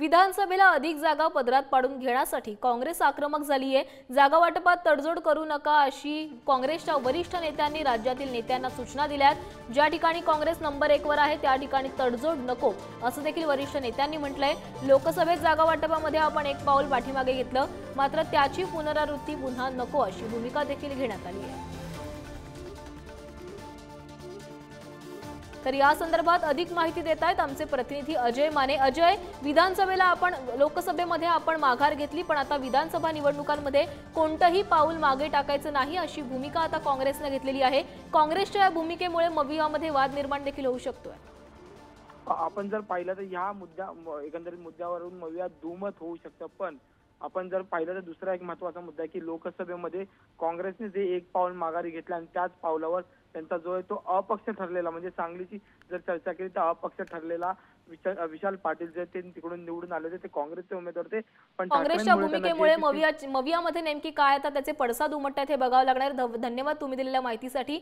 विधानसभेला अधिक जागा पदरात पाडून घेण्यासाठी काँग्रेस आक्रमक झाली आहे। जागा वाटपात तडजोड करू नका अशी काँग्रेसच्या वरिष्ठ नेत्यांनी राज्यातील नेत्यांना सूचना दिल्यात। ज्या ठिकाणी काँग्रेस नंबर 1 वर आहे त्या ठिकाणी तडजोड नको असं देखील वरिष्ठ नेत्यांनी म्हटलंय। लोकसभेत जागा वाटपामध्ये आपण एक पाऊल पाठीमागे घेतलं, मात्र त्याची पुनरावृत्ती पुन्हा नको अशी भूमिका देखील घेण्यात आली आहे। तर या संदर्भात अधिक माहिती देत आहेत आमचे प्रतिनिधी अजय माने। अजय, विधानसभेला लोकसभेमध्ये आपण माघार घेतली, पण आता विधानसभा निवडणुकांमध्ये कोणतंही पाऊल मागे टाकायचं नाही अशी भूमिका आता काँग्रेसने घेतलेली आहे। काँग्रेसच्या या भूमिकेमुळे मवियामध्ये वाद निर्माण देखील होऊ शकतोय। आपण जर पाहिलं तर ह्या एकंदरीत मुद्द्यावरून मविया दुमत होऊ शकतं, पण आपण जर पाहिलं तर दुसरा एक महत्त्वाचा मुद्दा आहे की लोकसभेमध्ये काँग्रेसने जे एक पाऊल माघारी घेतलं आणि त्याच पावलावर त्यांचा जो आहे तो अपक्ष ठरलेला, म्हणजे सांगलीची जर चर्चा केली तर अपक्ष ठरलेला विशाल पाटील जे ते तिकडून निवडून आले होते, ते काँग्रेसचे उमेदवार होते। पण काँग्रेसच्या भूमिकेमुळे मवियामध्ये नेमकी काय आता त्याचे पडसाद उमटतात हे बघावं लागणार। धन्यवाद तुम्ही दिलेल्या माहितीसाठी।